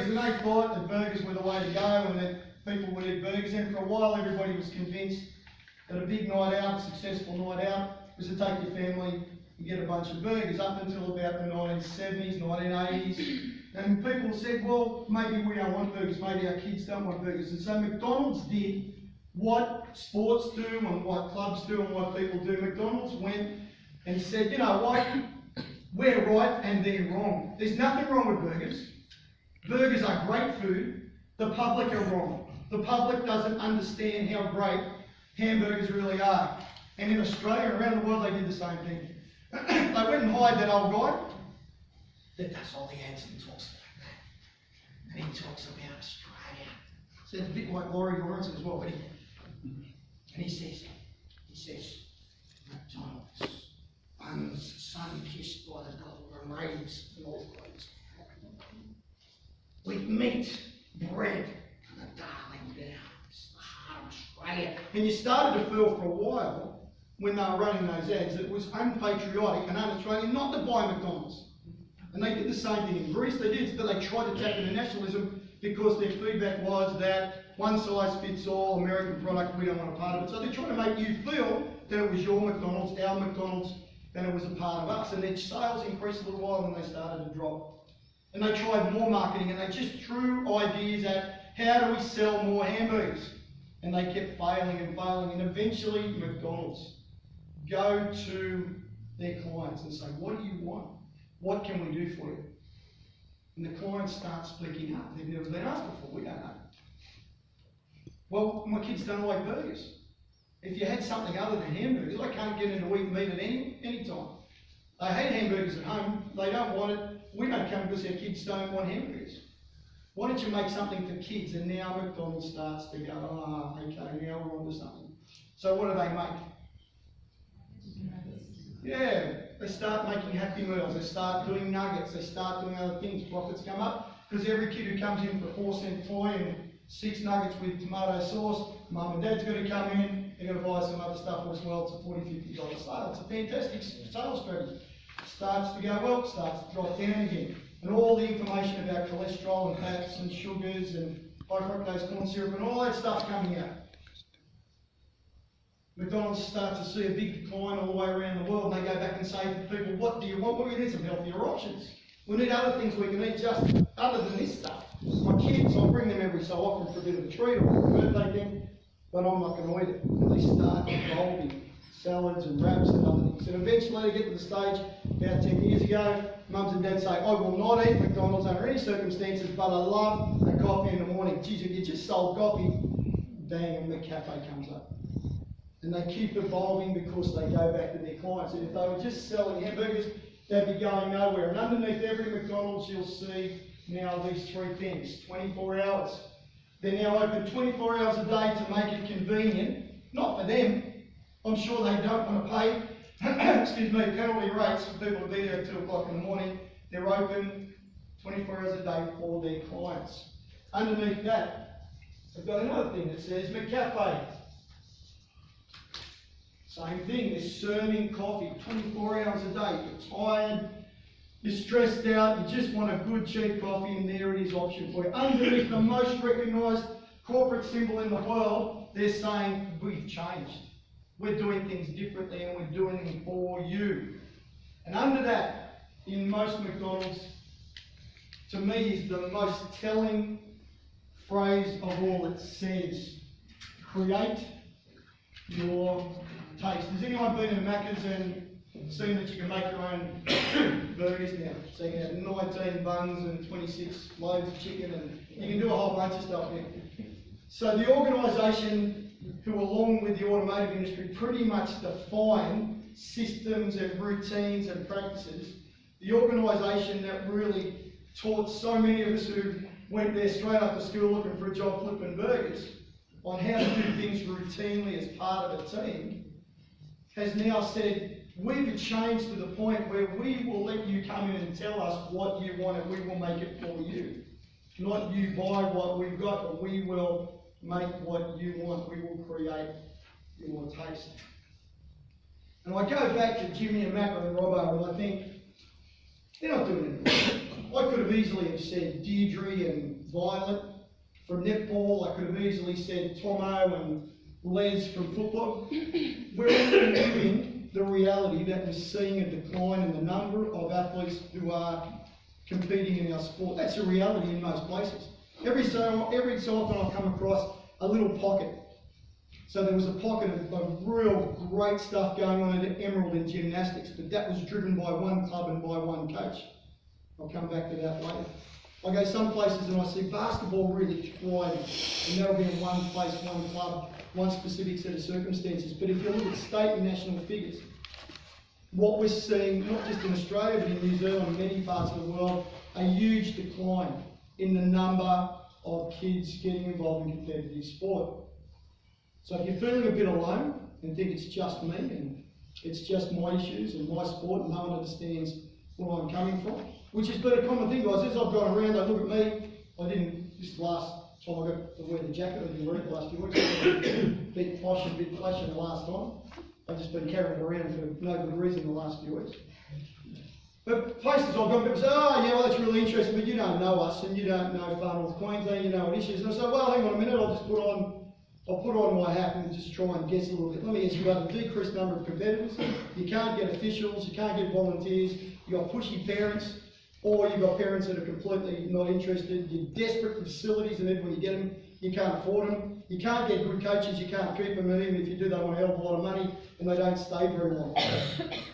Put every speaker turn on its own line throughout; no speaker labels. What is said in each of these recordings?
burgers, and they thought that burgers were the way to go and that people would eat burgers. And for a while, everybody was convinced that a big night out, a successful night out, was to take your family and get a bunch of burgers, up until about the 1970s, 1980s. And people said, well, maybe we don't want burgers, maybe our kids don't want burgers. And so McDonald's did what sports do and what clubs do and what people do. McDonald's went and said, you know what, we're right and they're wrong. There's nothing wrong with burgers. Burgers are great food. The public are wrong. The public doesn't understand how great hamburgers really are. And in Australia and around the world, they did the same thing. They went and hired that old guy that does all the ads and talks like that. And he talks about Australia. Sounds a bit like Laurie Lawrence as well, but he says, McDonald's, buns, sun-kissed by the golden rays and all those. With meat, bread, and a darling down. It's the heart of Australia. And you started to feel for a while, when they were running those ads, that it was unpatriotic and un-Australian not to buy McDonald's. And they did the same thing in Greece. They did, but they tried to tap into nationalism because their feedback was that one size fits all, American product, we don't want a part of it. So they're trying to make you feel that it was your McDonald's, our McDonald's, and it was a part of us. And their sales increased a little while and they started to drop. And they tried more marketing and they just threw ideas at how do we sell more hamburgers? And they kept failing and failing. And eventually McDonald's go to their clients and say, what do you want? What can we do for you? And the clients start speaking up. They've never been asked before. We don't know. Well, my kids don't like burgers. If you had something other than hamburgers, I can't get into eat meat at any time. They hate hamburgers at home. They don't want it. We don't come because our kids don't want hamburgers. Why don't you make something for kids? And now McDonald's starts to go, okay, now we're on to something. So what do they make? Yeah, they start making Happy Meals, they start doing nuggets, they start doing other things, profits come up, because every kid who comes in for a 4-cent toy and 6 nuggets with tomato sauce, mum and dad's going to come in, they're going to buy some other stuff as well. It's a $40, $50 sale. It's a fantastic sales strategy. Starts to go well, starts to drop down again. And all the information about cholesterol and fats and sugars and high fructose corn syrup and all that stuff coming out. McDonald's starts to see a big decline all the way around the world, and they go back and say to people, what do you want? Well, we need some healthier options. We need other things we can eat just other than this stuff. My kids, I'll bring them every so often for a bit of a treat or a birthday thing, but I'm not going to eat it. And they start evolving salads and wraps and other things. And eventually they get to the stage, about 10 years ago, mums and dads say, I will not eat McDonald's under any circumstances, but I love a coffee in the morning. Geez, if you just sold coffee, bang, and the cafe comes up. And they keep evolving because they go back to their clients. And if they were just selling hamburgers, they'd be going nowhere. And underneath every McDonald's, you'll see now these 3 things, 24 hours. They're now open 24 hours a day to make it convenient. Not for them. I'm sure they don't want to pay, excuse me, penalty rates for people to be there at 2 o'clock in the morning. They're open 24 hours a day for their clients. Underneath that, they've got another thing that says McCafe. Same thing, they're serving coffee 24 hours a day. You're tired, you're stressed out, you just want a good cheap coffee, and there it is, option for you. Underneath the most recognised corporate symbol in the world, they're saying, we've changed. We're doing things differently and we're doing them for you. And under that, in most McDonald's, to me is the most telling phrase of all. It says, create your taste. Has anyone been in Macca's and seen that you can make your own burgers now? So you can have 19 buns and 26 loaves of chicken, and you can do a whole bunch of stuff now. So the organisation who, along with the automotive industry, pretty much define systems and routines and practices, the organisation that really taught so many of us who went there straight after school looking for a job flipping burgers on how to do things routinely as part of a team, has now said, we've changed to the point where we will let you come in and tell us what you want and we will make it for you. Not you buy what we've got, but we will make what you want. We will create your taste. And I go back to Jimmy and Macca and Robbo, and I think They're not doing anything. I could have easily have said Deirdre and Violet from netball. I could have easily said Tomo and Les from football. We're all living the reality that we're seeing a decline in the number of athletes who are competing in our sport. That's a reality in most places. Every so often I come across a little pocket. So there was a pocket of real great stuff going on at Emerald in gymnastics, but that was driven by one club and by one coach. I'll come back to that later. I go some places and I see basketball really thriving, and that'll be in one place, one club, one specific set of circumstances. But if you look at state and national figures, what we're seeing, not just in Australia, but in New Zealand and many parts of the world, a huge decline in the number of kids getting involved in competitive sport. So if you're feeling a bit alone and think it's just me and it's just my issues and my sport and no one understands where I'm coming from, which has been a common thing, guys. As I've gone around, they look at me. This last time I got to wear the jacket, I didn't wear it the last few weeks. A bit posh and a bit flashy the last time. I've just been carrying it around for no good reason the last few weeks. But places I've gone, people say, oh yeah, well that's really interesting, but you don't know us and you don't know Far North Queensland, you know what issues. And I say, well hang on a minute, I'll put on my hat and just try and guess a little bit. Let me ask you about the decreased number of competitors. You can't get officials, you can't get volunteers, you've got pushy parents, or you've got parents that are completely not interested. You're desperate for facilities, and then when you get them, you can't afford them. You can't get good coaches, you can't keep them, and even if you do, they want a hell of a lot of money, and they don't stay very long.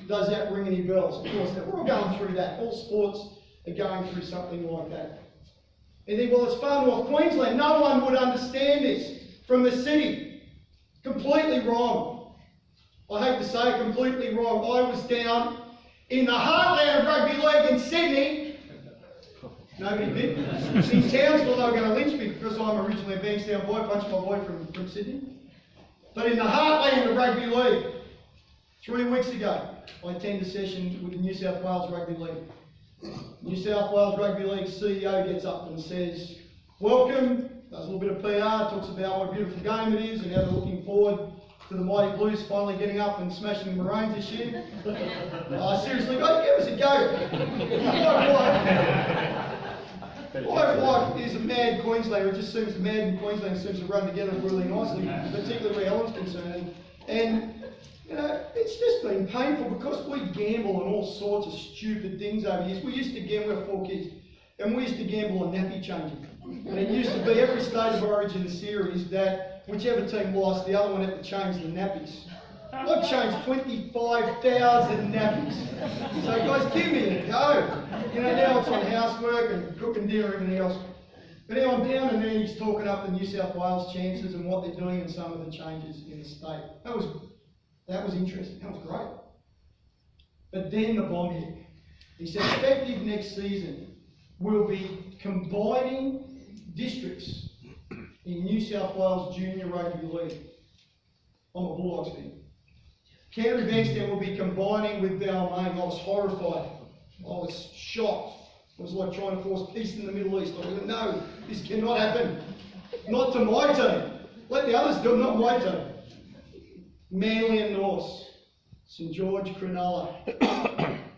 Does that ring any bells? Of course, we're all going through that. All sports are going through something like that. And you think, well, it's Far North Queensland. No one would understand this from the city. Completely wrong. I hate to say it, completely wrong. I was down in the heartland of rugby league in Sydney. Nobody did. In Townsville, they were going to lynch me because I'm originally a Bankstown boy, punched my boy from Sydney. But in the heartland of rugby league, 3 weeks ago, I attended a session with the New South Wales Rugby League. New South Wales Rugby League CEO gets up and says, welcome, does a little bit of PR, talks about what a beautiful game it is and how they're looking forward to the Mighty Blues finally getting up and smashing the Maroons this year. Seriously, guys, give us a go. My wife is a mad Queenslander. It just seems mad in Queensland seems to run together really nicely, particularly where Helen's concerned. And you know, it's just been painful because we gamble on all sorts of stupid things over years. We used to gamble, we have 4 kids, and we used to gamble on nappy changing. And it used to be every state of origin series that whichever team lost, the other one had to change the nappies. I've changed 25,000 nappies. So guys, give me a go. You know, now it's on housework and cooking dinner and everything else. But anyway, I'm down and then he's talking up the New South Wales chances and what they're doing and some of the changes in the state. That was interesting, that was great. But then the bomb hit. He said, effective next season, we'll be combining districts in New South Wales Junior Rugby League. I'm a Bulldogs fan. Canterbury Bankstown will be combining with Balmain. I was horrified. I was shocked. It was like trying to force peace in the Middle East. I went, no, this cannot happen. Not to my team. Let the others do it, not my team. Manly and Norse, St George, Cronulla,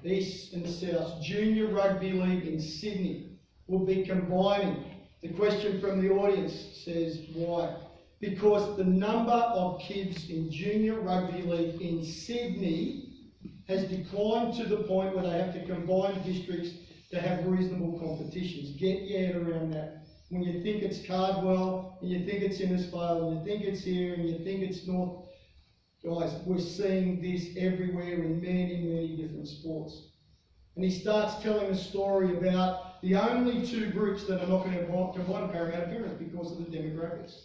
East and South, Junior Rugby League in Sydney will be combining. The question from the audience says, why? Because the number of kids in Junior Rugby League in Sydney has declined to the point where they have to combine districts to have reasonable competitions. Get your head around that. When you think it's Cardwell, and you think it's Innisfail, and you think it's here, and you think it's North, guys, we're seeing this everywhere in many, many different sports. And he starts telling a story about the only 2 groups that are not going to combine Parramatta parents because of the demographics.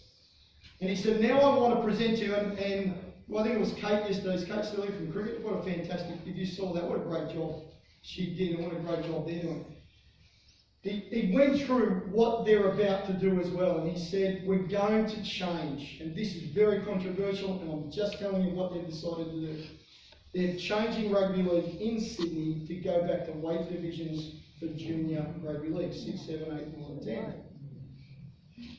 And he said, now I want to present to you, and well, I think it was Kate yesterday, Kate Silly from cricket. What a fantastic, if you saw that, what a great job she did, and what a great job they're doing. He went through what they're about to do as well, and he said, we're going to change, and this is very controversial, and I'm just telling you what they've decided to do. They're changing rugby league in Sydney to go back to weight divisions for junior rugby league, 6, 7, 8, 9, 10.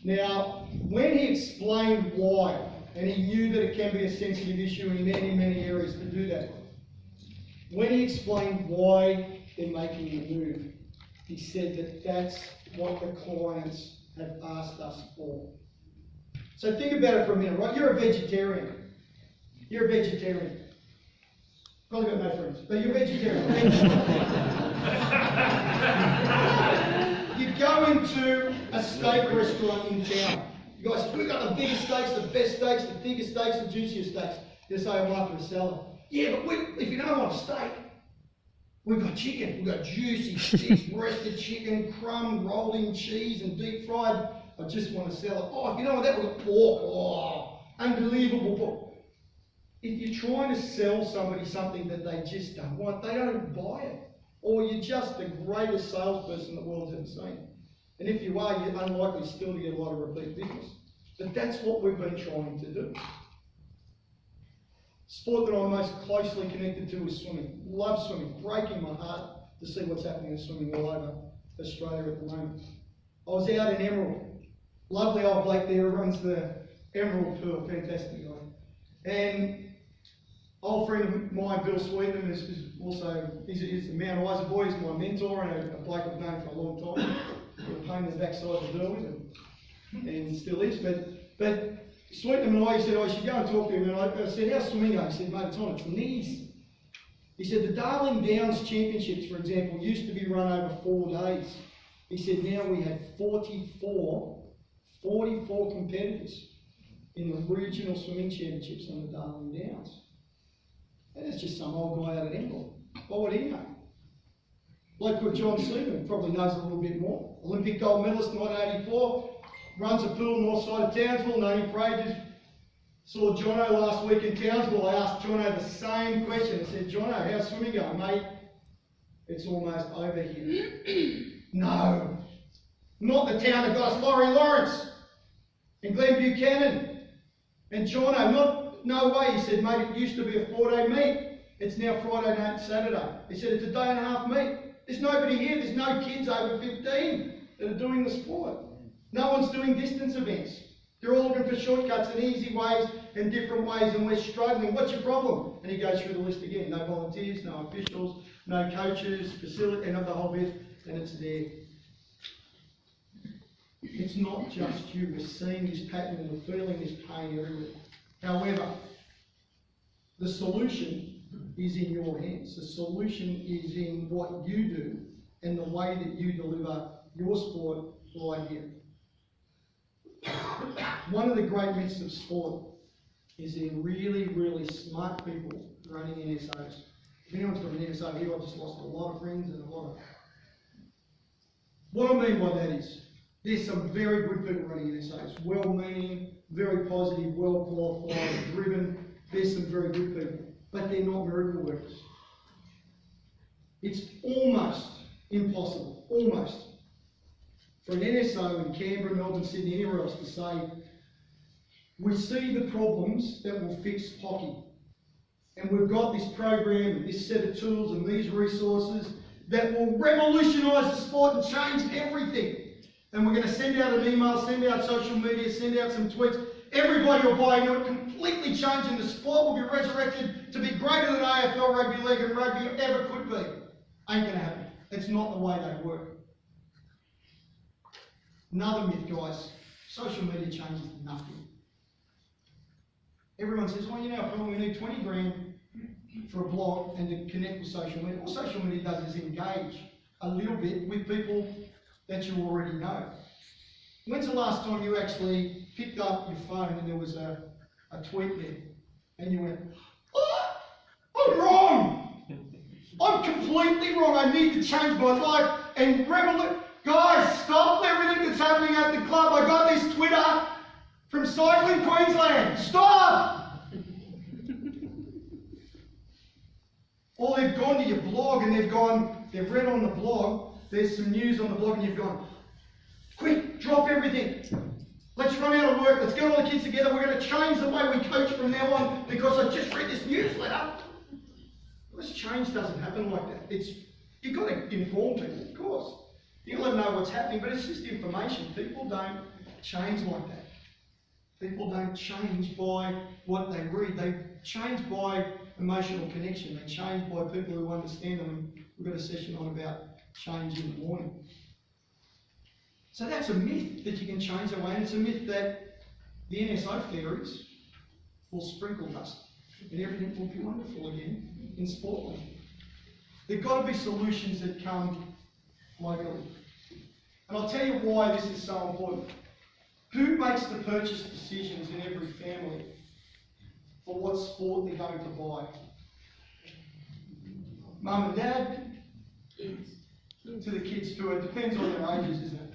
Now, when he explained why, and he knew that it can be a sensitive issue in many, many areas to do that, when he explained why they're making the move. He said that that's what the clients have asked us for. So think about it for a minute, right? You're a vegetarian. You're a vegetarian. Probably got no friends, but you're a vegetarian. You go into a steak restaurant in town. You guys, we've got the biggest steaks, the best steaks, the thickest steaks, the juiciest steaks. You say, I'm after a salad. Yeah, but if you don't want a steak, we've got chicken. We've got juicy, thick, breasted chicken, crumb, rolled in cheese and deep fried. I just want a salad. Oh, if you don't want that, we've got pork. Oh, unbelievable pork. If you're trying to sell somebody something that they just don't want, they don't buy it. Or you're just the greatest salesperson the world's ever seen. And if you are, you're unlikely still to get a lot of repeat business. But that's what we've been trying to do. Sport that I'm most closely connected to is swimming. Love swimming. Breaking my heart to see what's happening in swimming all over Australia at the moment. I was out in Emerald. Lovely old bloke there who runs the Emerald Pool. Fantastic guy. And old friend of mine, Bill Sweetman, is also, he's the Mount Isa boy. He's my mentor and a bloke I've known for a long time. A pain in the backside to deal with, and still is. But Sweetman and I, he said, I should go and talk to him. And I said, how's swimming going? He said, mate, it's on its knees. He said, the Darling Downs Championships, for example, used to be run over 4 days. He said, now we have 44 competitors in the regional swimming championships on the Darling Downs. And that's just some old guy out at England. What would he know? Bloke called John Seaman probably knows a little bit more. Olympic gold medalist 1984, runs a pool north side of Townsville, known him for ages. Saw Jono last week in Townsville. I asked Jono the same question. I said, Jono, how's swimming going? Mate, it's almost over here. No, not the town that got us Laurie Lawrence and Glenn Buchanan. And Jono, no way. He said, mate, it used to be a 4-day meet. It's now Friday night and Saturday. He said, it's a day and a half meet. There's nobody here, there's no kids over 15 that are doing the sport. No one's doing distance events. They're all looking for shortcuts and easy ways and different ways, and we're struggling. What's your problem? And he goes through the list again. No volunteers, no officials, no coaches, facility, and the whole bit, and it's there. It's not just you. We're seeing this pattern and we're feeling this pain everywhere. However, the solution is in your hands. The solution is in what you do and the way that you deliver your sport right here. One of the great myths of sport is they're really, really smart people running NSOs. If anyone's got an NSO here, I've just lost a lot of friends and a lot of... What I mean by that is, there's some very good people running NSOs, well-meaning, very positive, well-qualified, driven. There's some very good people. But they're not miracle workers. It's almost impossible, almost, for an NSO in Canberra, Melbourne, Sydney, anywhere else to say, we see the problems that will fix hockey. And we've got this program and this set of tools and these resources that will revolutionise the sport and change everything. And we're going to send out an email, send out social media, send out some tweets. Everybody will buy into it, completely changing the sport, will be resurrected to be greater than AFL, rugby league and rugby ever could be. Ain't going to happen. It's not the way they work. Another myth, guys. Social media changes nothing. Everyone says, well, you know, probably we need 20 grand for a blog and to connect with social media. All social media does is engage a little bit with people that you already know. When's the last time you actually picked up your phone and there was a tweet there and you went, oh, I'm wrong. I'm completely wrong. I need to change my life and guys, stop everything that's happening at the club. I got this Twitter from Cycling Queensland. Stop! Or they've gone to your blog and they've read on the blog, there's some news on the blog and you've gone, quick, drop everything. Let's run out of work. Let's get all the kids together. We're going to change the way we coach from now on because I just read this newsletter. This change doesn't happen like that. You've got to inform people, of course. You'll let them know what's happening, but it's just information. People don't change like that. People don't change by what they read. They change by emotional connection. They change by people who understand them. We've got a session on about change in the morning. So that's a myth that you can change away, and it's a myth that the NSO theories will sprinkle dust and everything will be wonderful again in Sportland. There have got to be solutions that come locally. And I'll tell you why this is so important. Who makes the purchase decisions in every family for what sport they're going to buy? Mum and Dad? To the kids too. It depends on their ages, isn't it?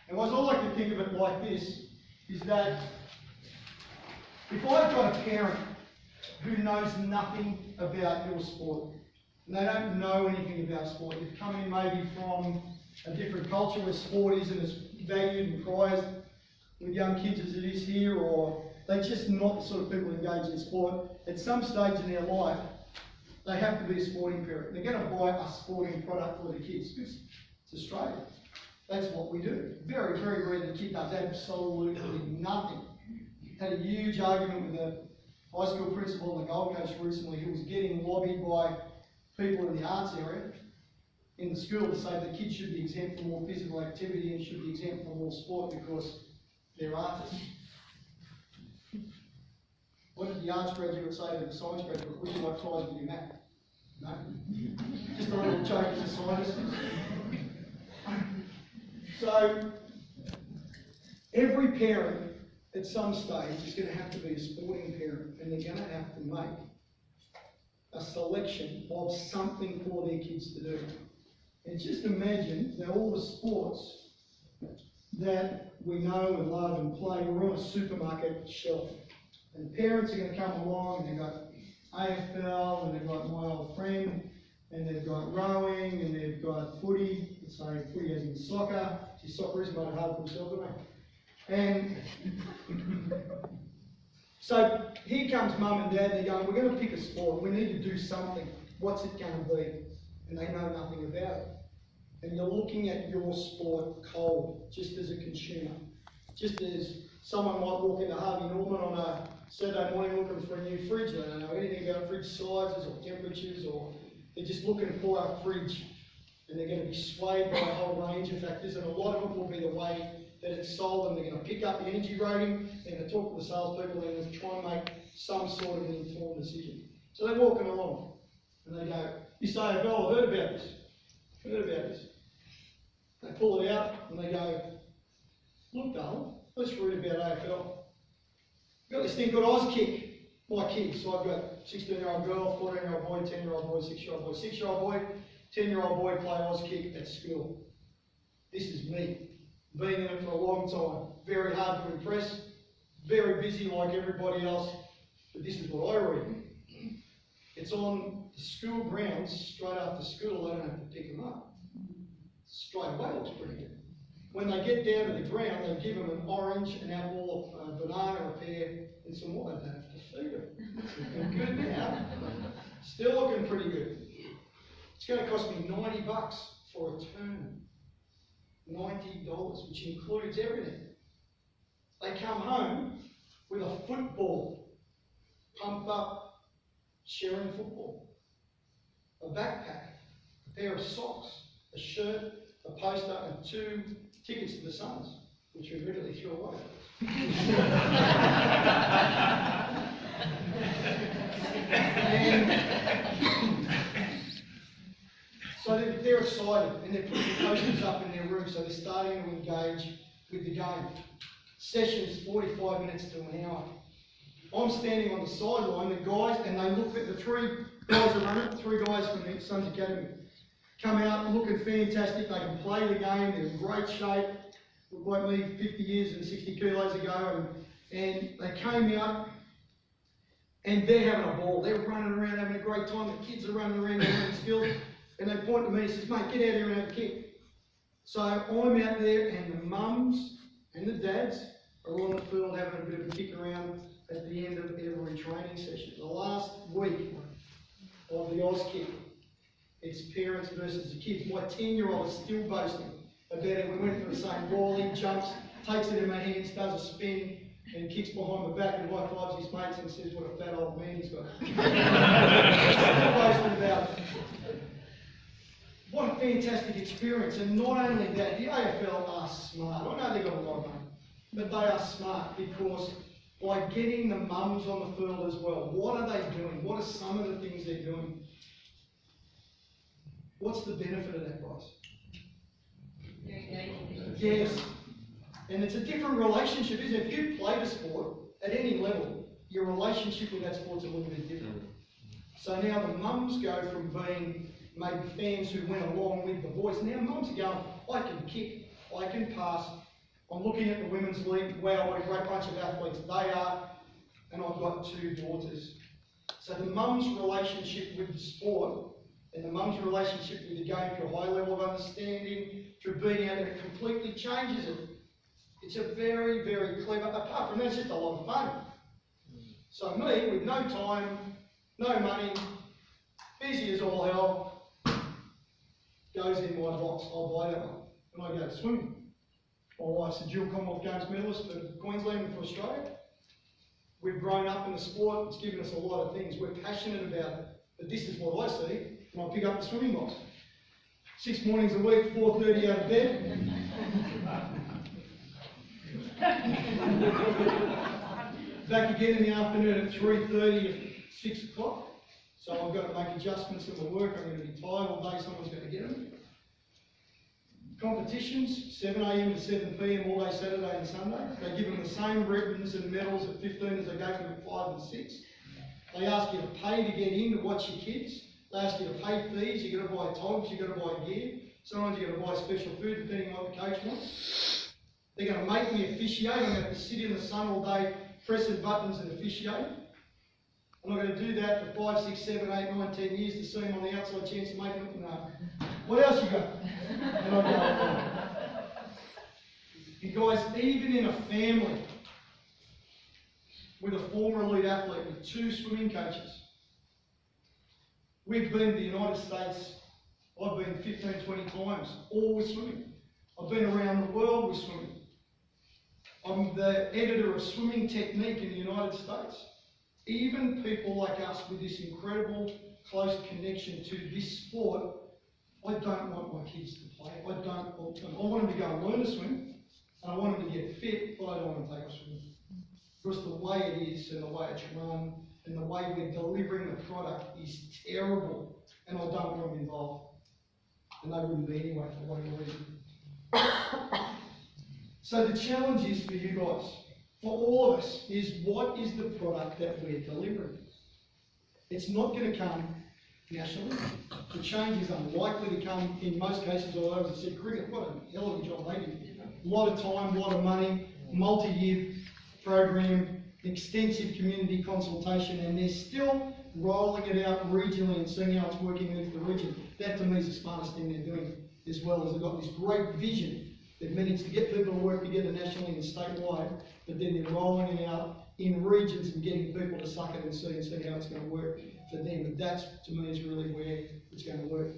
And I like to think of it like this, is that if I've got a parent who knows nothing about your sport, and they don't know anything about sport, they've come in maybe from a different culture where sport isn't as valued and prized with young kids as it is here, or they're just not the sort of people engaged in sport. At some stage in their life, they have to be a sporting parent. They're going to buy a sporting product for the kids, because it's Australia. That's what we do. Very, very rare the kid does absolutely nothing. Had a huge argument with a high school principal on the Gold Coast recently who was getting lobbied by people in the arts area in the school to say that kids should be exempt from more physical activity and should be exempt from more sport because they're artists. What did the arts graduate say to the science graduate? Would you like fries with your math? No? Just a little joke as a scientist. So, every parent at some stage is going to have to be a sporting parent, and they're going to have to make a selection of something for their kids to do. And just imagine that all the sports that we know and love and play, we're on a supermarket shelf. And parents are going to come along and they've got AFL, and they've got My Old Friend, and they've got rowing, and they've got footy. So footy as in soccer. Soccer is made it hard for themselves, isn't it? And so here comes mum and dad, they're going, we're going to pick a sport, we need to do something. What's it going to be? And they know nothing about it. And you're looking at your sport cold, just as a consumer. Just as someone might walk into Harvey Norman on a Saturday morning looking for a new fridge. They don't know anything about fridge sizes or temperatures, or they're just looking for a fridge. And they're going to be swayed by a whole range of factors, and a lot of it will be the way that it's sold, and they're going to pick up the energy rating, they're going to talk to the salespeople, and they're going to try and make some sort of an informed decision. So they're walking along, and they go, you say, well, I've heard about this. They pull it out, and they go, look, darling, let's read about AFL. We've got this thing called Auskick. My kids, so I've got 16-year-old girl, 14-year-old boy, 10-year-old boy, 6-year-old boy. 6-year-old boy, 10-year-old boy play Auskick at school. This is me. Been in it for a long time. Very hard to impress. Very busy like everybody else. But this is what I read. It's on the school grounds straight after school. They don't have to pick them up. Straight away looks pretty good. When they get down to the ground, they give them an orange, an apple, a banana, a pear, and some more. They don't have to feed them. Looking good now. Still looking pretty good. It's going to cost me $90 for a term. $90, which includes everything. They come home with a football, pump up, sharing football, a backpack, a pair of socks, a shirt, a poster, and 2 tickets to the Suns, which we immediately threw away. So they're excited, and they're putting posters up in their room, so they're starting to engage with the game. Sessions 45 minutes to an hour. I'm standing on the sideline, the guys, and they look at the 3 guys around it, 3 guys from the Suns Academy. Come out looking fantastic, they can play the game, they're in great shape. Look like me 50 years and 60 kilos ago, and they came out, and they're having a ball. They're running around, having a great time. The kids are running around, they're learning skills. And they point to me and says, mate, get out here and have a kick. So I'm out there, and the mums and the dads are on the field having a bit of a kick around at the end of every training session. The last week of the Auskick, it's parents versus the kids. My 10-year-old is still boasting about it. We went for the same ball, he jumps, takes it in my hands, does a spin, and kicks behind the back and high fives his mates and says, what a fat old man he's got. About it. What a fantastic experience. And not only that, the AFL are smart. I know they've got a lot of money, but they are smart because by getting the mums on the field as well, what are they doing? What are some of the things they're doing? What's the benefit of that, guys? Yes. And it's a different relationship, isn't it? If you played a sport at any level, your relationship with that sport's a little bit different. So now the mums go from being maybe fans who went along with the boys. Now mums are going, I can kick, I can pass. I'm looking at the women's league. Wow, what a great bunch of athletes they are. And I've got 2 daughters. So the mum's relationship with the sport and the mum's relationship with the game through a high level of understanding, through being out there, it completely changes it. It's a very, very clever, apart from that, it's just a lot of fun. So me, with no time, no money, busy as all hell, goes in my box, I'll buy that one. And I go to swimming. My wife's a dual Commonwealth Games medalist for Queensland and for Australia. We've grown up in the sport, it's given us a lot of things. We're passionate about it. But this is what I see when I pick up the swimming box. 6 mornings a week, 4:30 out of bed. Back again in the afternoon at 3:30 to 6 o'clock. So I've got to make adjustments in my work. I'm going to be tired all day, someone's going to get them. Competitions, 7 a.m. to 7 p.m. all day Saturday and Sunday. They give them the same ribbons and medals at 15 as they go from at 5 and 6. They ask you to pay to get in to watch your kids. They ask you to pay fees. You've got to buy togs, you've got to buy gear. Sometimes you've got to buy special food depending on what the coach wants. They're going to make me officiate. I'm going to have to sit in the sun all day pressing buttons and officiate. I'm not going to do that for 5, 6, 7, 8, 9, 10 years to see them on the outside chance of making it. No. What else you got? And I go, you guys, even in a family with a former elite athlete with 2 swimming coaches, we've been to the United States, I've been 15, 20 times, all with swimming. I've been around the world with swimming. I'm the editor of Swimming Technique in the United States. Even people like us with this incredible close connection to this sport, I don't want my kids to play. I want them to go and learn to swim, and I want them to get fit, but I don't want to take them swimming. Because the way it is, and the way it's run, and the way we're delivering the product is terrible, and I don't want them involved. And they wouldn't be anyway for whatever reason. So the challenge is for you guys, for all of us, is what is the product that we're delivering? It's not going to come nationally. The change is unlikely to come, in most cases, although as I said, cricket, what a hell of a job they do. A lot of time, a lot of money, multi-year program, extensive community consultation, and they're still rolling it out regionally and seeing how it's working with the region. That to me is the smartest thing they're doing, as well as they've got this great vision. They've managed to get people to work together nationally and statewide, but then they're rolling it out in regions and getting people to suck it and see how it's going to work for them. And that's, to me, is really where it's going to work.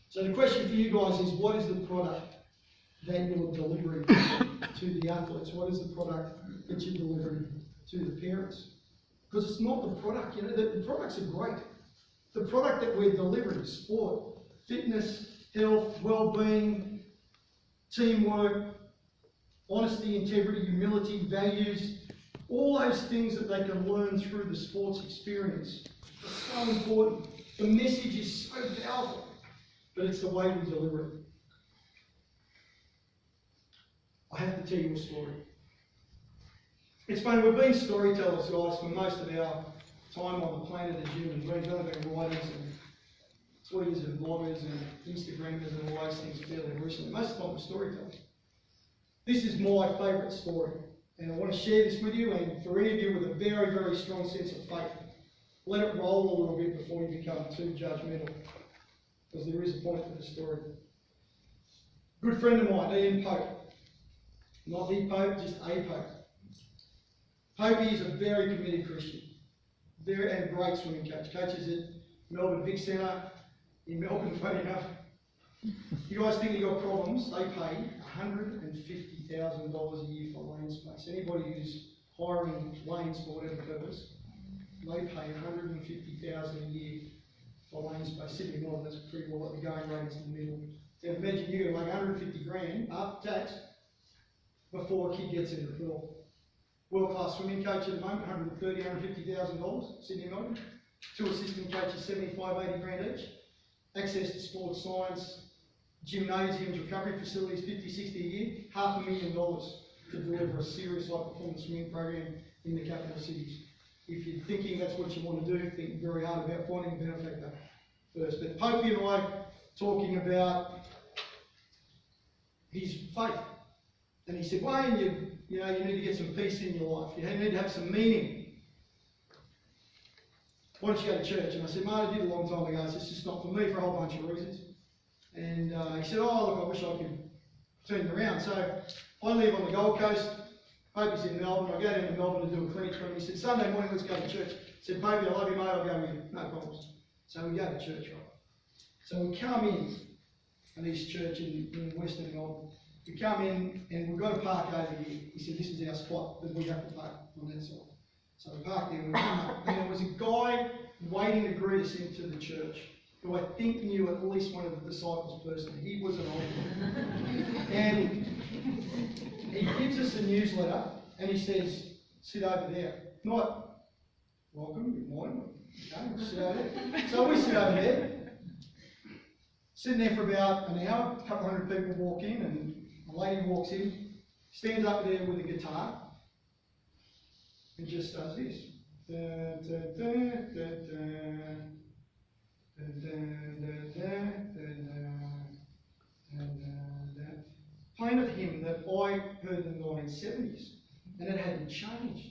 So the question for you guys is, what is the product that you're delivering to the athletes? What is the product that you're delivering to the parents? Because it's not the product, the products are great. The product that we're delivering, sport, fitness, health, well-being, teamwork, honesty, integrity, humility, values, all those things that they can learn through the sports experience are so important. The message is so powerful, but it's the way we deliver it. I have to tell you a story. It's funny, we've been storytellers, guys, for most of our time on the planet as human beings. We've been writers and tweeters and bloggers and Instagrammers and all those things fairly recently. Most of the time we're storytellers. This is my favourite story, and I want to share this with you, and for any of you with a very, very strong sense of faith, let it roll a little bit before you become too judgmental, because there is a point to the story. Good friend of mine, Ian Pope. Not the Pope, just a Pope. Popey is a very committed Christian, and a great swimming coach. Coaches at Melbourne Vic Centre in Melbourne, funny enough. You guys think you got problems? They pay $150 $150,000 a year for lane space. Anybody who's hiring lanes for whatever purpose, they pay $150,000 a year for lane space. Sydney Melbourne, that's pretty well what the going rate is in the middle. So imagine you're going to make 150 grand after tax before a kid gets in the pool. World-class swimming coach at the moment, $130,000, $150,000, Sydney Melbourne. 2 assistant coaches, 75, 80 grand each. Access to sports science, gymnasiums, recovery facilities, 50, 60 a year. $500,000 to deliver a serious high-performance swimming program in the capital cities. If you're thinking that's what you want to do, think very hard about finding a benefactor first. But Popey and I talking about his faith. And he said, Wayne, you need to get some peace in your life. You need to have some meaning. Why don't you go to church? And I said, mate, I did a long time ago. It's just not for me for a whole bunch of reasons. And he said, oh, look, I wish I could turn it around. So I live on the Gold Coast. Popey's in Melbourne. I go down to Melbourne to do a clinic for him. He said, Sunday morning, let's go to church. I said, Popey, I love you, mate. I'll go with you. No problems. So we go to church, right? So we come in at this church in Western Melbourne. We come in and we've got to park over here. He said, this is our spot that we have to park on that side. So we parked there and we come up. And there was a guy waiting to greet us into the church who I think knew at least one of the disciples personally. He was an old man. And he gives us a newsletter and he says, sit over there. Not, welcome, good morning. Okay, we'll sit over there. So we sit over there. Sitting there for about an hour, a couple hundred people walk in and a lady walks in, stands up there with a guitar and just does this. Playing a hymn that I heard in the 1970s, and it hadn't changed.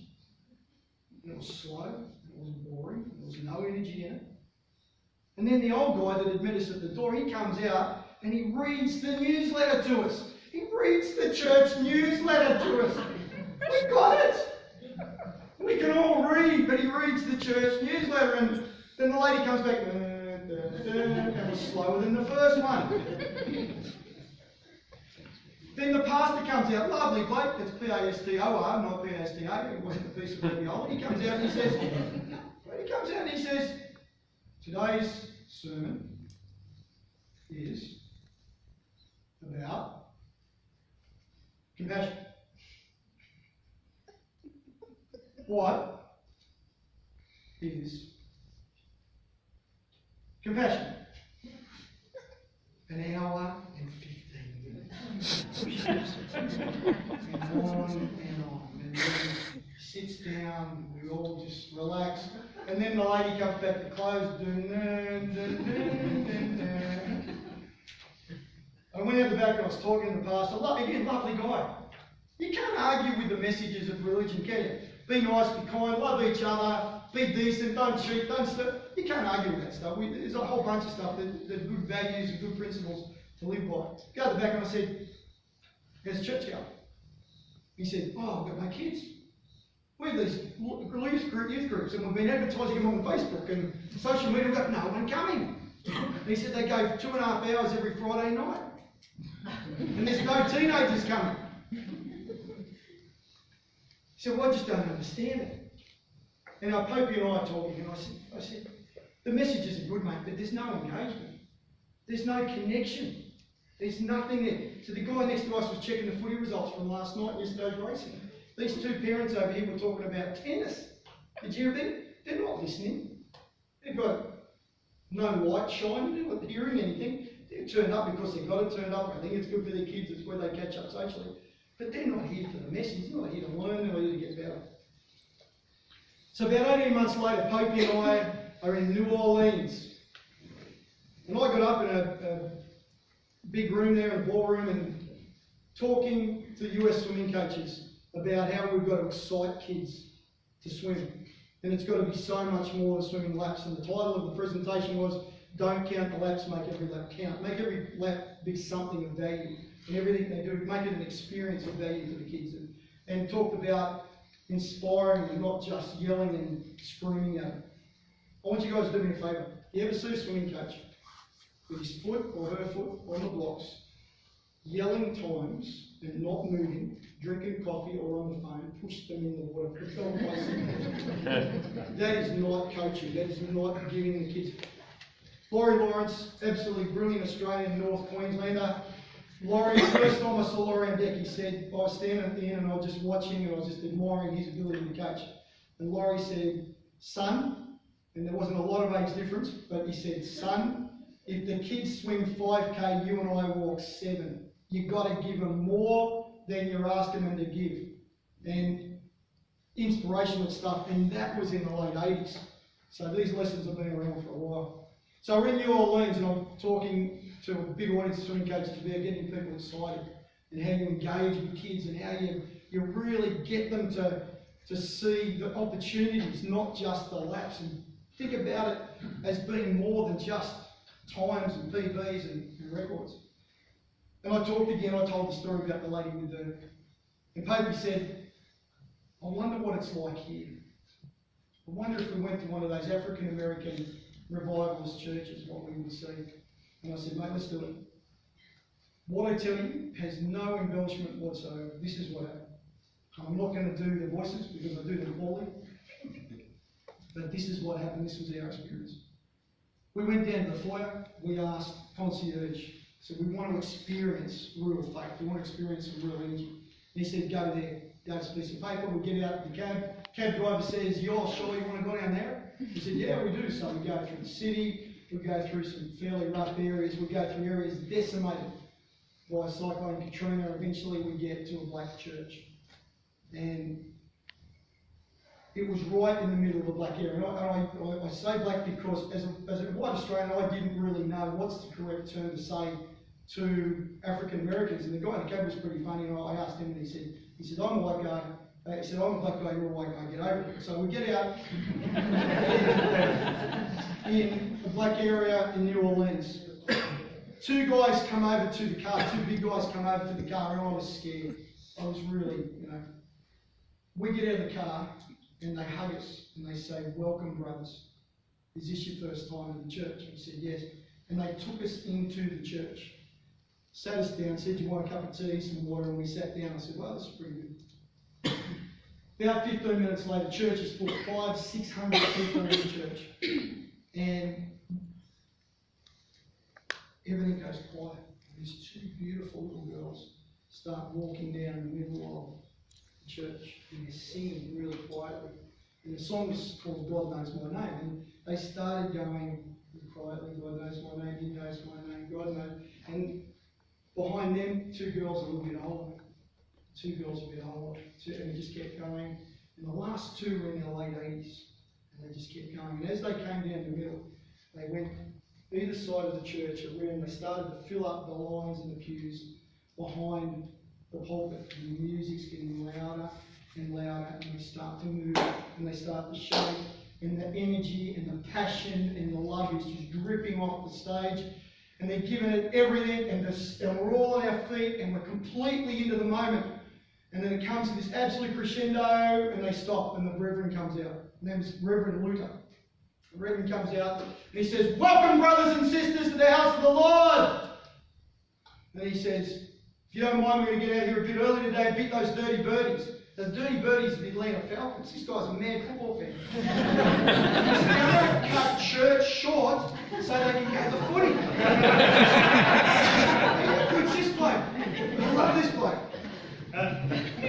And it was slow, it was boring, there was no energy in it. And then the old guy that had met us at the door, he comes out and he reads the newsletter to us. He reads the church newsletter to us. We got it. We can all read, but he reads the church newsletter, and then the lady comes back, and it was slower than the first one. Then the pastor comes out, lovely bloke, that's P-A-S-T-O-R, not P-A-S-T-A, it wasn't a piece of ravioli. He comes out and he says, today's sermon is about compassion. What is compassion? An hour and 15 minutes. And on. And then he sits down, we all just relax. And then the lady comes back to close. I went out the back and I was talking to the pastor. Again, lovely guy. You can't argue with the messages of religion, can you? Be nice, be kind, love each other, be decent, don't cheat, don't steal. You can't argue with that stuff. There's a whole bunch of stuff that good values and good principles to live by. Go to the back and I said, how's the church going? He said, oh, I've got no kids. We have these youth groups and we've been advertising them on Facebook and social media. We've got no one coming. And he said they go 2.5 hours every Friday night. And there's no teenagers coming. He said, well, I just don't understand it. And our Popey and I are talking, and I said, the messages are good, mate, but there's no engagement. There's no connection. There's nothing there. So the guy next to us was checking the footy results from last night and yesterday's racing. These two parents over here were talking about tennis. Did you hear them? They're not listening. They've got no light shining, they're not hearing anything. They're turned up because they've got it turned up. I think it's good for their kids, it's where they catch up socially. But they're not here for the message, they're not here to learn, they're not here to get better. So about 18 months later, Popey and I are in New Orleans. And I got up in a big room there, in a ballroom, and talking to US swimming coaches about how we've got to excite kids to swim. And it's got to be so much more than swimming laps. And the title of the presentation was, Don't Count the Laps, Make Every Lap Count. Make every lap be something of value. And everything they do, make it an experience of value for the kids. And talked about inspiring them, not just yelling and screaming at them. I want you guys to do me a favour. You ever see a swimming coach with his foot or her foot on the blocks, yelling times and not moving, drinking coffee or on the phone, push them in the water, put them on bicycles. That is not coaching. That is not giving the kids. Laurie Lawrence, absolutely brilliant Australian North Queenslander. Laurie, the first time I saw Laurie on deck, he said, I was standing at the end and I was just watching and I was just admiring his ability to coach. And Laurie said, son, and there wasn't a lot of age difference, but he said, son, if the kids swim 5K, you and I walk 7. You've got to give them more than you're asking them to give. And inspirational stuff, and that was in the late 80s. So these lessons have been around for a while. So we're in New Orleans and I'm talking to a big audience of swimming coaches about getting people excited and how you engage with kids and how you really get them to see the opportunities, not just the laps, and think about it as being more than just times and PBs and records. And I told the story about the lady with the, and Papey said, I wonder what it's like here. I wonder if we went to one of those African American revivalist churches, what we would see. And I said, mate, let's do it. What I tell you has no embellishment whatsoever. This is what happened. I'm not going to do the voices because I do them poorly. But this is what happened. This was our experience. We went down to the foyer. We asked concierge. So we want to experience real faith. We want to experience some real energy. And he said, go there. Go to this piece of paper. We get out of the cab. Cab driver says, you're sure you want to go down there? He said, yeah, we do. So we go through the city. We go through some fairly rough areas. We go through areas decimated by Cyclone Katrina. Eventually we get to a black church. And it was right in the middle of a black area. And I say black because as a white Australian, I didn't really know what's the correct term to say to African Americans. And the guy in the cab was pretty funny. And I asked him and he said, I'm a white guy. He said, I'm a black guy, you're a white guy, get over it. So we get out in a black area in New Orleans. Two guys come over to the car, two big guys come over to the car, and I was scared. I was really, We get out of the car and they hug us and they say, welcome brothers. Is this your first time in the church? And we said, yes. And they took us into the church, sat us down, said, do you want a cup of tea, some water? And we sat down. I said, well, this is pretty good. About 15 minutes later, church is full, 500-600 people in the church. And everything goes quiet. And these two beautiful little girls start walking down the middle of the church and they're singing really quietly. And the song is called God Knows My Name. And they started going quietly, God knows my name, He knows my name, God knows. And behind them, two girls a little bit older. Two girls a bit older. And they just kept going. And the last two were in their late 80s. And they just kept going. And as they came down the middle, they went either side of the church around. They started to fill up the lines in the pews behind the pulpit. And the music's getting louder and louder. And they start to move. And they start to shake. And the energy and the passion and the love is just dripping off the stage. And they're giving it everything. And we're all on our feet. And we're completely into the moment. And then it comes to this absolute crescendo, and they stop, and the Reverend comes out. His name is Reverend Luther. The Reverend comes out, and he says, welcome, brothers and sisters, to the house of the Lord. And he says, if you don't mind, we're going to get out here a bit early today and beat those dirty birdies. The dirty birdies are the Atlanta Falcons. This guy's a mad football fan. He's going to cut church short so they can go to the footy. How good's this bloke? I love this bloke.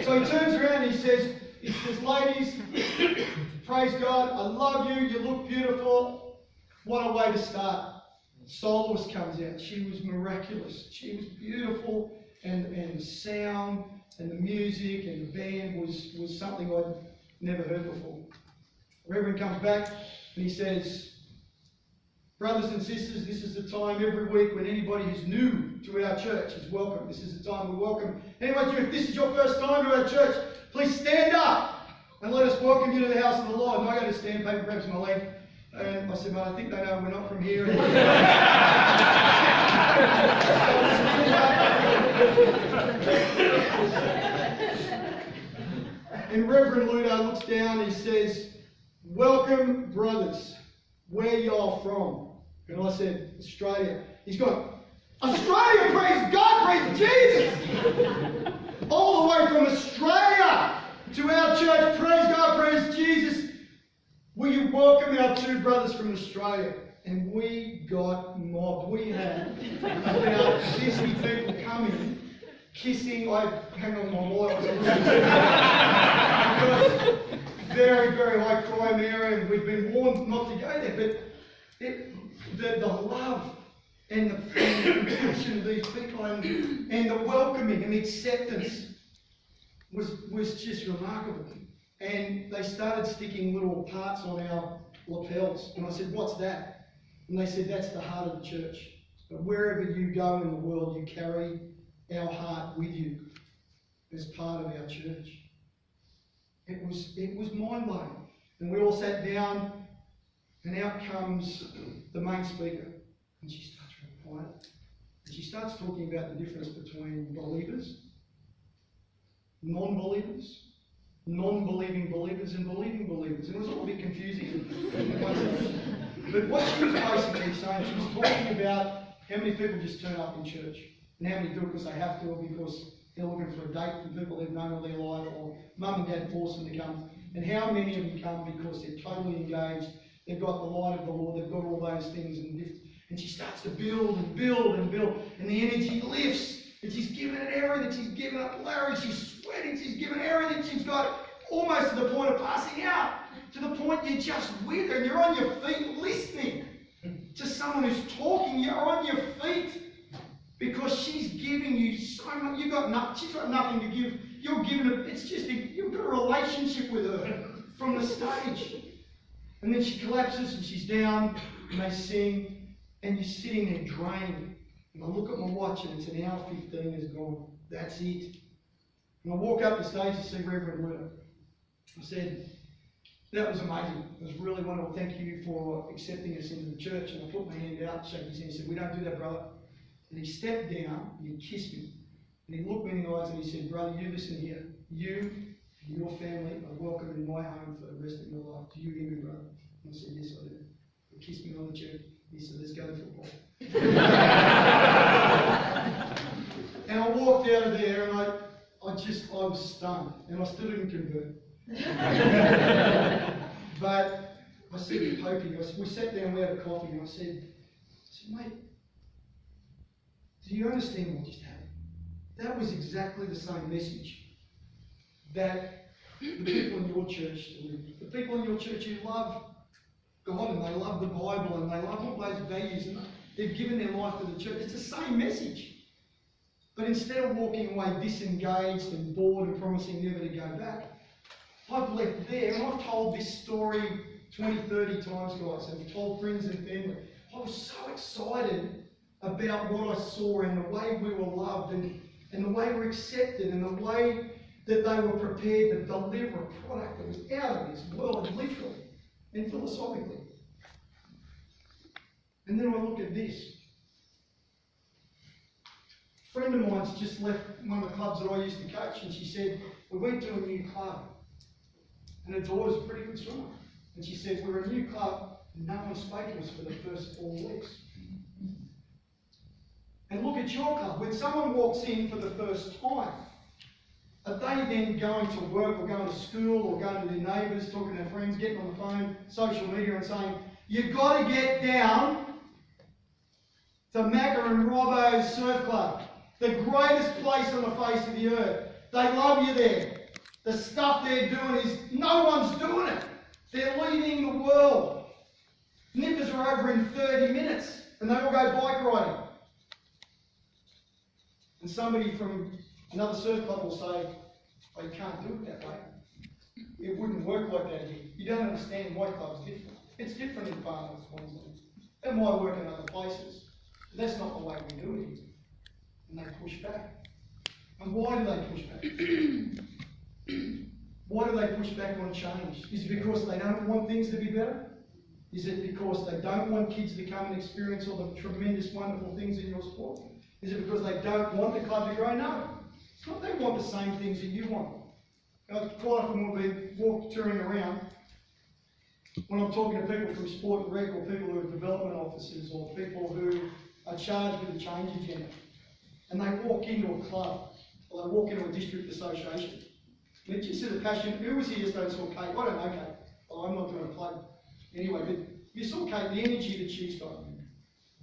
So he turns around and he says, ladies, praise God, I love you, you look beautiful. What a way to start. Soloist comes out. She was miraculous. She was beautiful, and the sound and the music and the band was something I'd never heard before. The Reverend comes back and he says, brothers and sisters, this is the time every week when anybody who's new to our church is welcome. This is the time we welcome anyone. If this is your first time to our church, please stand up and let us welcome you to the house of the Lord. And I go to stand, Paper grabs my leg, and I said, well, I think they know we're not from here. And Reverend Luther looks down and he says, welcome, brothers. Where y'all from? And I said, Australia. He's gone, Australia, praise God, praise Jesus! All the way from Australia to our church, praise God, praise Jesus. We welcome our two brothers from Australia, and we got mobbed. We had about 50 people coming, kissing. I hang on my wall. Because very, very high crime area, and we've been warned not to go there. But the love and the compassion of these people and the welcoming and the acceptance was just remarkable. And they started sticking little parts on our lapels. And I said, "What's that?" And they said, "That's the heart of the church. But wherever you go in the world, you carry our heart with you as part of our church." It was mind-blowing. And we all sat down, and out comes the main speaker. And she starts real quiet. And she starts talking about the difference between believers, non-believers, non-believing believers, and believing believers. And it was all a bit confusing. But what she was basically saying, she was talking about how many people just turn up in church, and how many do it because they have to, or because they're looking for a date from people they've known all their life, or mum and dad force them to come. And how many of them come because they're totally engaged, they've got the light of the Lord, they've got all those things. And she starts to build and build and build, and the energy lifts, and she's giving it everything. She's giving up Larry, she's sweating, she's giving everything she's got, almost to the point of passing out, to the point you're just with her, and you're on your feet listening to someone who's talking. You're on your feet because she's giving you so much. She's got nothing to give. You're giving it. It's just you've got a relationship with her from the stage. And then she collapses and she's down, and they sing, and you're sitting there drained. And I look at my watch and it's an hour 15 has gone. That's it. And I walk up the stage to see Reverend Luna. I said, "That was amazing. It was really wonderful. Thank you for accepting us into the church." And I put my hand out, shook his hand, and said, "We don't do that, brother." And he stepped down and he kissed me. And he looked me in the eyes and he said, "Brother, you listen here. You and your family are welcome in my home for the rest of your life. Do you hear me, brother?" And I said, "Yes, I do." He kissed me on the cheek. He said, "Let's go to football." And I walked out of there and I was stunned. And I still didn't convert. But I said to Popey, we sat down, we had a coffee, and I said, "Mate, do you understand what just happened?" That was exactly the same message that the people in your church delivered. The people in your church who love God and they love the Bible and they love all those values and they've given their life to the church. It's the same message. But instead of walking away disengaged and bored and promising never to go back, I've left there and I've told this story 20, 30 times, guys. I've told friends and family. I was so excited about what I saw and the way we were loved and the way we were accepted and the way that they were prepared to deliver a product that was out of this world, literally and philosophically. And then I look at this. A friend of mine's just left one of the clubs that I used to coach, and she said, "We went to a new club, and her daughter's a pretty good swimmer." And she said, "We're a new club, and no one spoke to us for the first 4 weeks." And look at your club. When someone walks in for the first time, are they then going to work or going to school or going to their neighbours, talking to their friends, getting on the phone, social media and saying, "You've got to get down to Macca and Robbo's Surf Club, the greatest place on the face of the earth. They love you there. The stuff they're doing is, no one's doing it. They're leading the world. Nippers are over in 30 minutes and they all go bike riding." And somebody from another surf club will say, "Oh, you can't do it that way. It wouldn't work like that here. You don't understand, my club's different. It's different in Far North Queensland. It might work in other places. But that's not the way we do it here." And they push back. And why do they push back? Why do they push back on change? Is it because they don't want things to be better? Is it because they don't want kids to come and experience all the tremendous, wonderful things in your sport? Is it because they don't want the club to grow? No. It's not they want the same things that you want. Quite often when we touring around, when I'm talking to people from sport and rec, or people who are development officers, or people who are charged with a change agenda. And they walk into a club, or they walk into a district association. And it's just a passion. Who was here yesterday and saw Kate? I don't know Kate. Oh, I'm not doing a plug. Anyway, but you saw Kate, the energy that she's got.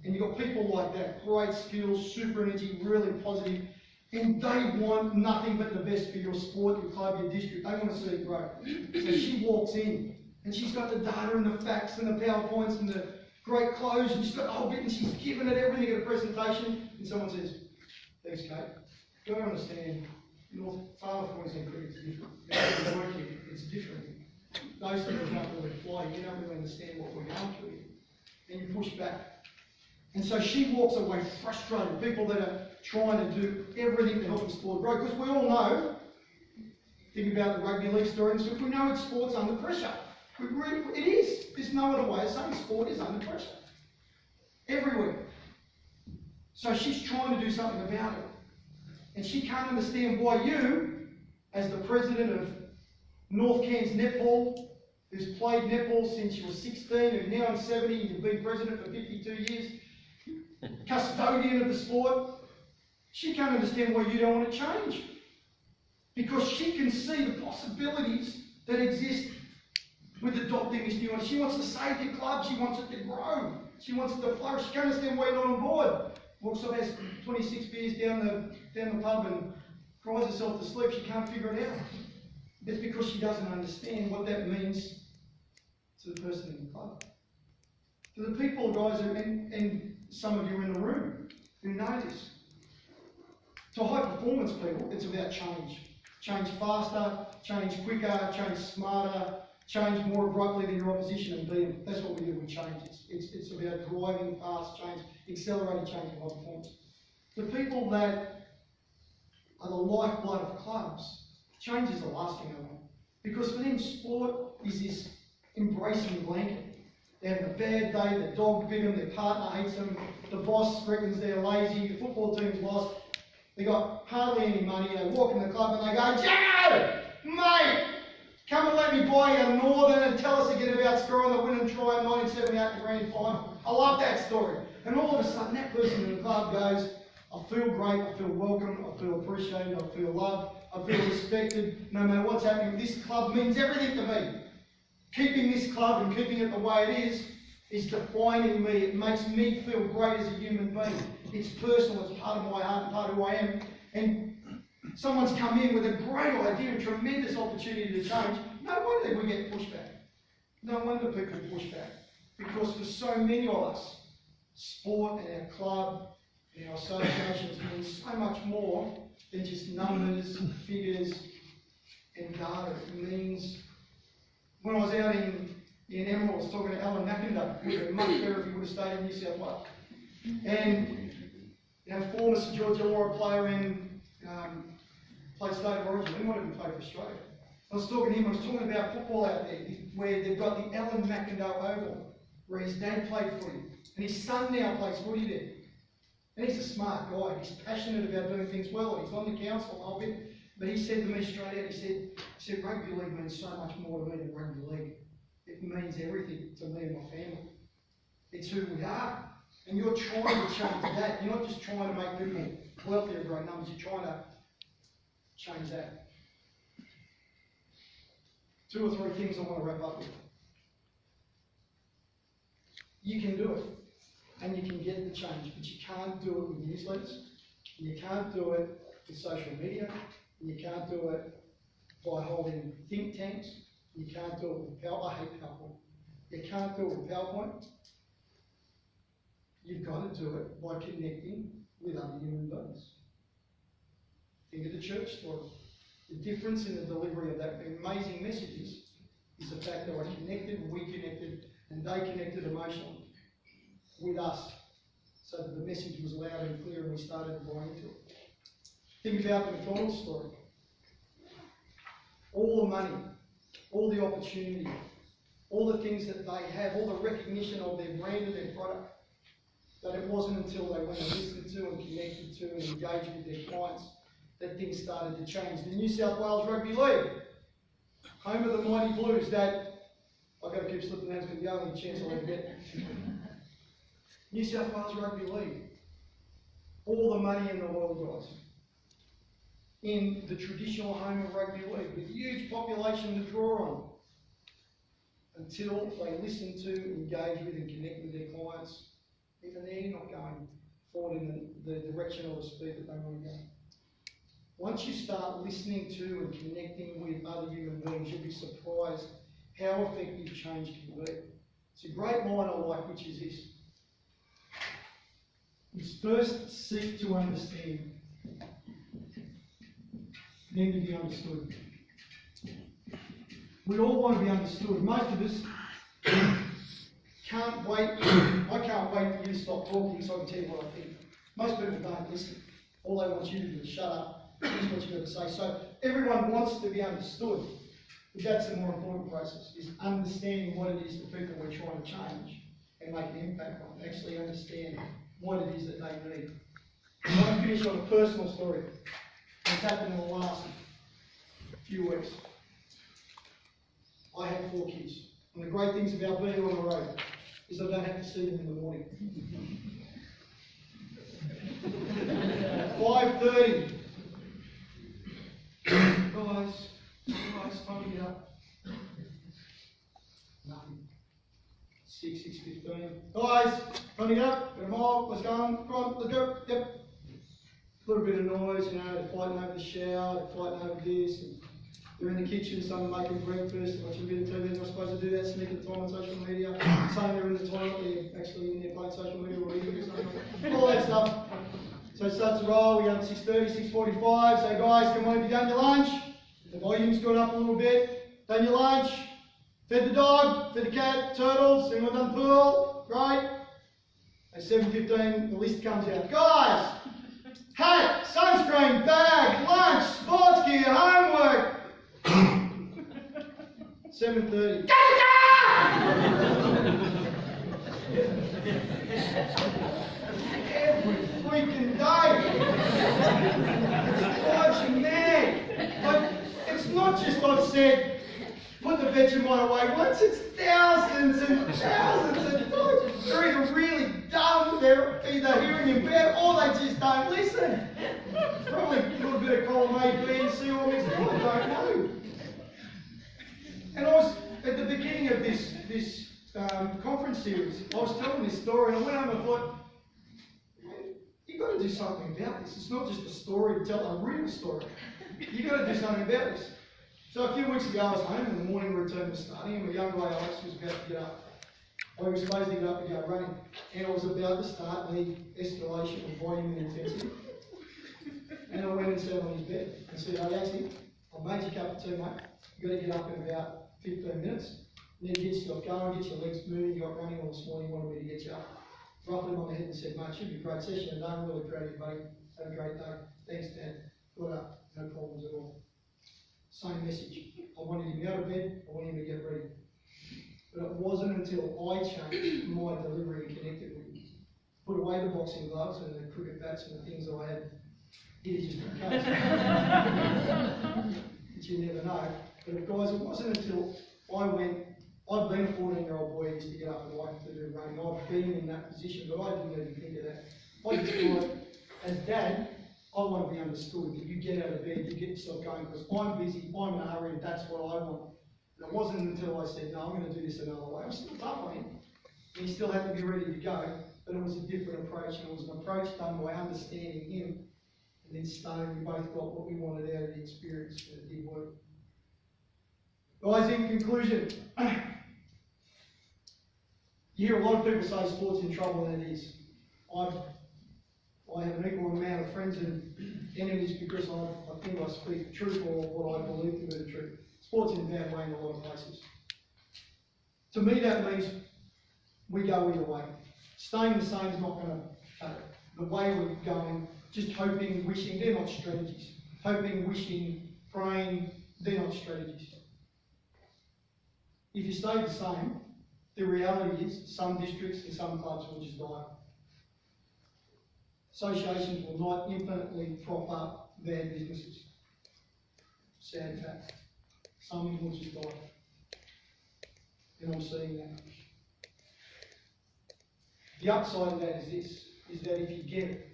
And you've got people like that, great skills, super energy, really positive, and they want nothing but the best for your sport, your club, your district. They want to see it grow. So she walks in, and she's got the data and the facts and the PowerPoints and the great clothes, and she's got the whole bit, and she's given it everything at a presentation, and someone says, "Thanks, Kate. Do I understand? Far Queensland cricket is different. It's different. Those things don't really apply. You don't really understand what we're going through here." And you push back. And so she walks away frustrated. People that are trying to do everything to help the sport grow. Because we all know, think about the rugby league story, so we know it's sport's under pressure. It is. There's no other way of saying sport is under pressure. Everywhere. So she's trying to do something about it. And she can't understand why you, as the president of North Cairns Netball, who's played netball since you were 16 and now I'm 70 and you've been president for 52 years, custodian of the sport, she can't understand why you don't want to change. Because she can see the possibilities that exist with adopting this new one. She wants to save your club, she wants it to grow, she wants it to flourish. She can't understand why you're not on board. Walks up, has 26 beers down the pub and cries herself to sleep. She can't figure it out. It's because she doesn't understand what that means to the person in the club. To the people, guys, and some of you in the room who know this. To high performance people, it's about change. Change faster, change quicker, change smarter, change more abruptly than your opposition and beat them. That's what we do with change. It's about driving fast change, accelerating change in high performance. The people that are the lifeblood of clubs, change is the last thing they want. Because for them, sport is this embracing blanket. They have a bad day, the dog bit them, their partner hates them, the boss reckons they're lazy, the football team's lost, they got hardly any money, they walk in the club and they go, "Jacko, mate, come and let me buy you a Northern and tell us again about scoring the winning try in 1978 in the grand final." I love that story. And all of a sudden, that person in the club goes, "I feel great, I feel welcome, I feel appreciated, I feel loved, I feel respected. No matter what's happening, this club means everything to me. Keeping this club and keeping it the way it is defining me. It makes me feel great as a human being. It's personal, it's part of my heart and part of who I am." And someone's come in with a great idea, a tremendous opportunity to change. No wonder we get pushback. No wonder people push back. Because for so many of us, sport and our club and our associations mean so much more than just numbers, figures, and data. It means, when I was out in Emerald, I was talking to Alan Mackinder, who would have been much better if he would have stayed in New South Wales. And, former St George Illawarra player in played State of Origin. He might even play for Australia. I was talking to him, I was talking about football out there, where they've got the Alan Mackinder Oval, where his dad played footy, and his son now plays footy there. And he's a smart guy, he's passionate about doing things well, and he's on the council a whole bit. But he said to me straight out, he said, "Rugby league means so much more to me than rugby league. It means everything to me and my family. It's who we are." And you're trying to change that. You're not just trying to make people wealthier, great numbers, you're trying to change that. 2 or 3 things I want to wrap up with. You can do it, and you can get the change, but you can't do it with newsletters, you can't do it with social media, you can't do it by holding think tanks, you can't do it with PowerPoint. I hate PowerPoint. You can't do it with PowerPoint. You've got to do it by connecting with other human beings. Think of the church story. The difference in the delivery of that amazing messages is the fact that I connected, we connected, and they connected emotionally with us, so that the message was loud and clear and we started to buy into it. Think about the McDonald's story. All the money, all the opportunity, all the things that they have, all the recognition of their brand and their product, that it wasn't until they went and listened to and connected to and engaged with their clients that things started to change. The New South Wales Rugby League, home of the Mighty Blues, that, I've got to keep slipping hands because the only chance I'll ever get. New South Wales Rugby League, all the money in the world, guys, in the traditional home of rugby league, with a huge population to draw on, until they listen to, engage with and connect with their clients, even they're not going forward in the direction or the speed that they want to go. Once you start listening to and connecting with other human beings, you'll be surprised how effective change can be. It's a great line I like, which is this. Is first seek to understand, then to be understood. We all want to be understood. Most of us can't wait. I can't wait for you to stop talking so I can tell you what I think. Most people don't listen. All they want you to do is shut up. Here's what you've got to say. So everyone wants to be understood. But that's the more important process, is understanding what it is the people we're trying to change and make an impact on. Actually understand what it is that they need. I want to finish on a personal story. It's happened in the last few weeks. I have 4 kids. And the great things about being on the road is I don't have to see them in the morning. 5:30. Guys, time to get up. Nothing. 6:15. Guys, time to get up. Get them all. Let's go on. Come on, let's go. Yep. A little bit of noise, you know, they're fighting over the shower, they're fighting over this. And they're in the kitchen, some are making breakfast, watching a bit of TV, they're not supposed to do that, sneak at the time on social media. Saying they're in the toilet, they're actually in there playing social media or reading or something. All that stuff. So it starts to roll, we go up 6:30, 6:45, so guys, come on, have you done your lunch? The volume's gone up a little bit. Done your lunch? Fed the dog, fed the cat, turtles, anyone done pool? Great. At 7:15, the list comes out. Guys! Hat, sunscreen, bag, lunch, sports gear, homework. 7:30. Every freaking day. It drives you mad. But it's not just I've said, put the Vegemite away once, it's thousands and thousands of times. They're either really dumb, they're either hearing impaired, or they just don't listen. Probably a little bit of column A, B, and C all mixed up, I don't know. And I was, at the beginning of this conference series, I was telling this story, and I went home and thought, you've got to do something about this. It's not just a story to tell, a real story. You've got to do something about this. So a few weeks ago I was home and the morning routine was starting, and my young boy Alex was about to get up. I was supposed to get up and go running, and I was about to start the escalation of volume and intensity. And I went and sat on his bed and said, hey, actually, I've made you a cup of tea, mate. You've got to get up in about 15 minutes. And then get yourself going, get your legs moving. You got running on this morning, wanted me to get you up. Rubbed him on the head and said, mate, should be a great session today. I'm really proud of you, buddy. Have a great day. Thanks, Dad. Got up, no problems at all. Same message. I wanted him out of bed, I wanted him to get ready. But it wasn't until I changed my delivery and connected with him, put away the boxing gloves and the cricket bats and the things that I had, here just in case. But you never know. But guys, it wasn't until I've been a 14-year-old boy who used to get up and like to do running. I've been in that position, but I didn't even think of that. I just thought, as Dad, I want to be understood, that you get out of bed, you get yourself going, because I'm busy, I'm in a hurry, and that's what I want. And it wasn't until I said, no, I'm going to do this another way. I'm still tough on him, and he still had to be ready to go, but it was a different approach, and it was an approach done by understanding him, and then staying, we both got what we wanted out of the experience, and it did work. Guys, in conclusion, you hear a lot of people say sport's in trouble, and it is. I have an equal amount of friends and enemies because I think I speak the truth or what I believe to be the truth. Sport's in a bad way in a lot of places. To me, that means we go either way. Staying the same is not going to cut it. The way we're going, just hoping, wishing, they're not strategies. Hoping, wishing, praying, they're not strategies. If you stay the same, the reality is some districts and some clubs will just die. Associations will not infinitely prop up bad businesses. Sad fact. Some will just die. And I'm seeing that. The upside of that is this, is that if you get it,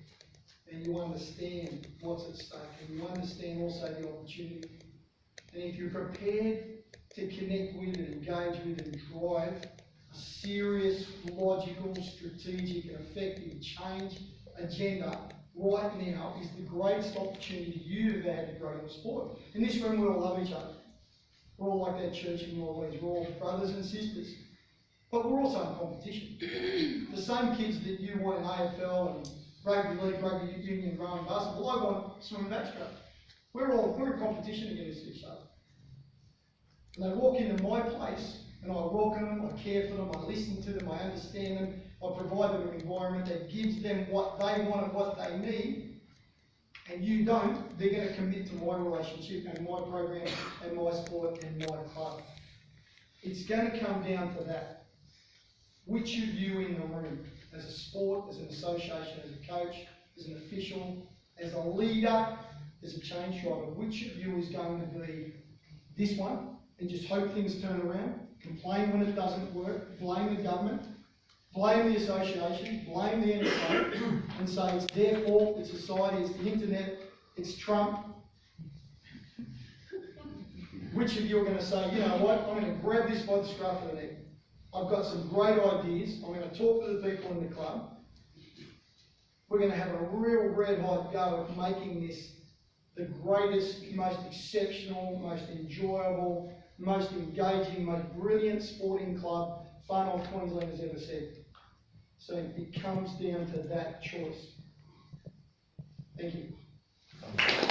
and you understand what's at stake, and you understand also the opportunity. And if you're prepared to connect with and engage with and drive a serious, logical, strategic and effective change agenda right now is the greatest opportunity you've had to grow your sport. In this room we all love each other. We're all like that church in New Orleans. We're all brothers and sisters. But we're also in competition. The same kids that you want in AFL and rugby league, rugby union, rowing, basketball, I want swimming backstroke. We're in competition against each other. And they walk into my place, and I welcome them, I care for them, I listen to them, I understand them, I provide them an environment that gives them what they want and what they need, and you don't, they're going to commit to my relationship and my program and my sport and my club. It's going to come down to that. Which of you in the room, as a sport, as an association, as a coach, as an official, as a leader, as a change driver, which of you is going to be this one and just hope things turn around, complain when it doesn't work, blame the government, blame the association, blame the NSA, and say it's their fault, it's society, it's the internet, it's Trump? Which of you are going to say, you know what, I'm going to grab this by the scruff of the neck. I've got some great ideas. I'm going to talk to the people in the club. We're going to have a real red hot go at making this the greatest, most exceptional, most enjoyable, most engaging, most brilliant sporting club Far North Queensland has ever said. So it comes down to that choice. Thank you.